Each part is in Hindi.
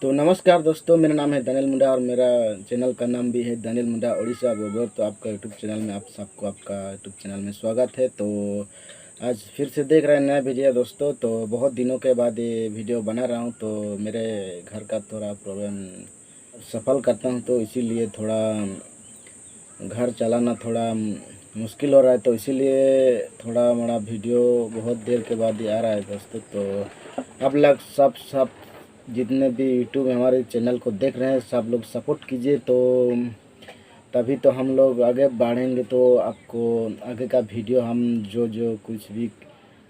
तो नमस्कार दोस्तों, मेरा नाम है दानियल मुंडा और मेरा चैनल का नाम भी है दानियल मुंडा ओडिशा बोल्ग्र। तो आपका यूट्यूब चैनल में आप सबको आपका यूट्यूब चैनल में स्वागत है। तो आज फिर से देख रहे हैं नया वीडियो दोस्तों। तो बहुत दिनों के बाद ये वीडियो बना रहा हूँ। तो मेरे घर का थोड़ा प्रॉब्लम सफल करता हूँ, तो इसीलिए थोड़ा घर चलाना थोड़ा मुश्किल हो रहा है। तो इसीलिए थोड़ा बड़ा वीडियो बहुत देर के बाद ही आ रहा है दोस्तों। तो आप लोग सब जितने भी यूट्यूब हमारे चैनल को देख रहे हैं, सब लोग सपोर्ट कीजिए। तो तभी तो हम लोग आगे बढ़ेंगे। तो आपको आगे का वीडियो हम जो जो कुछ भी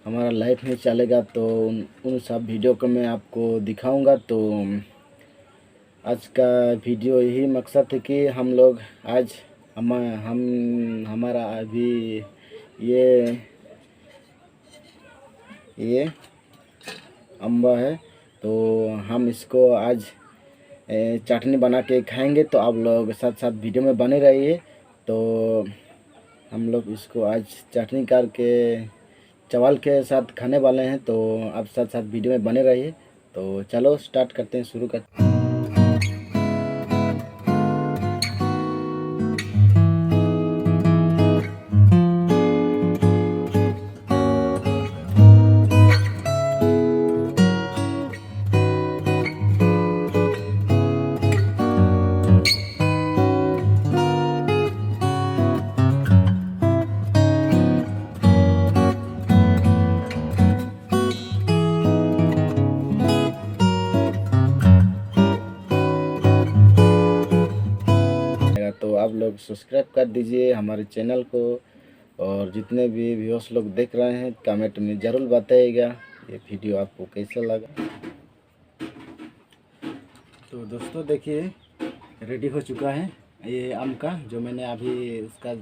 हमारा लाइफ में चलेगा, तो उन सब वीडियो को मैं आपको दिखाऊंगा। तो आज का वीडियो यही मकसद है कि हम लोग आज हम हमारा अभी ये ये अम्बा है। तो हम इसको आज चटनी बना के खाएंगे। तो आप लोग साथ साथ वीडियो में बने रहिए। तो हम लोग इसको आज चटनी करके चावल के साथ खाने वाले हैं। तो आप साथ साथ वीडियो में बने रहिए। तो चलो स्टार्ट करते हैं, शुरू करते हैं। तो आप लोग सब्सक्राइब कर दीजिए हमारे चैनल को। और जितने भी व्यूअर्स लोग देख रहे हैं, कमेंट में ज़रूर बताइएगा ये वीडियो आपको कैसा लगा। तो दोस्तों देखिए, रेडी हो चुका है ये आम का, जो मैंने अभी उसका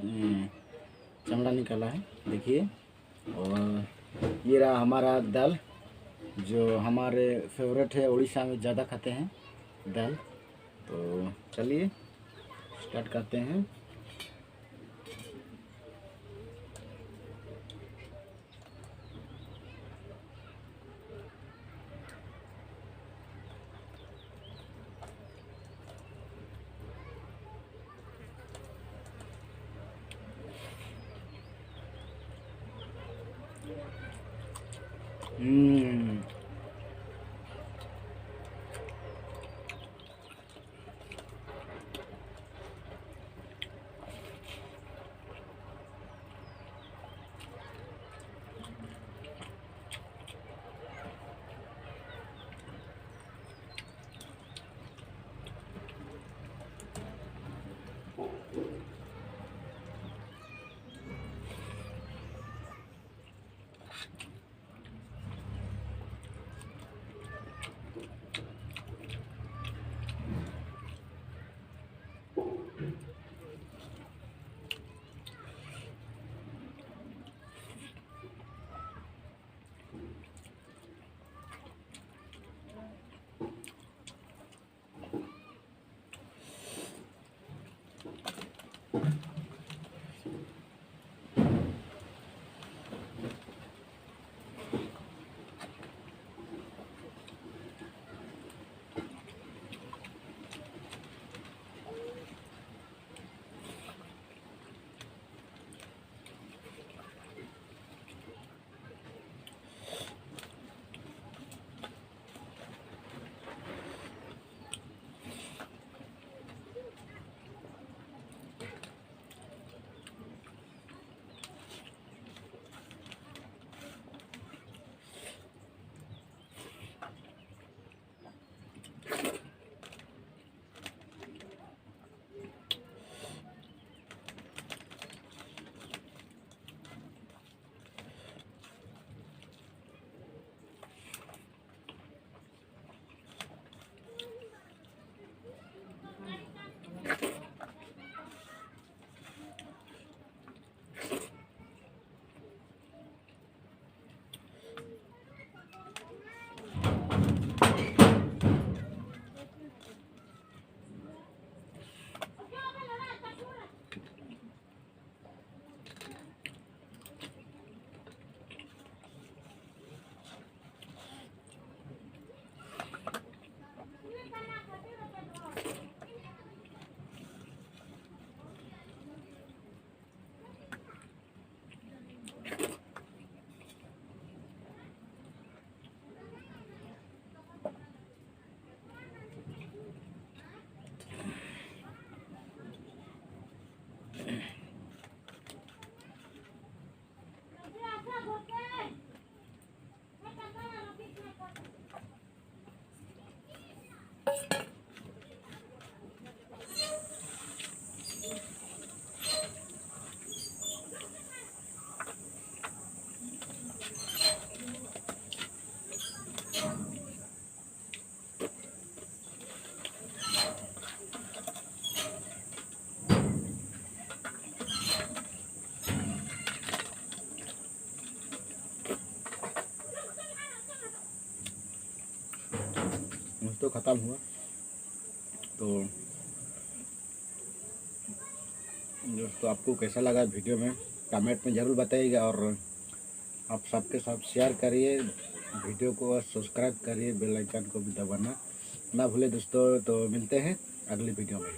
चमड़ा निकाला है, देखिए। और ये रहा हमारा दाल, जो हमारे फेवरेट है, उड़ीसा में ज़्यादा खाते हैं दाल। तो चलिए स्टार्ट करते हैं। हम्म दोस्तों ख़त्म हुआ। तो दोस्तों आपको कैसा लगा वीडियो में कमेंट में ज़रूर बताइएगा, और आप सबके साथ शेयर करिए वीडियो को, और सब्सक्राइब करिए, बेल आइकन को भी दबाना ना भूले दोस्तों। तो मिलते हैं अगली वीडियो में।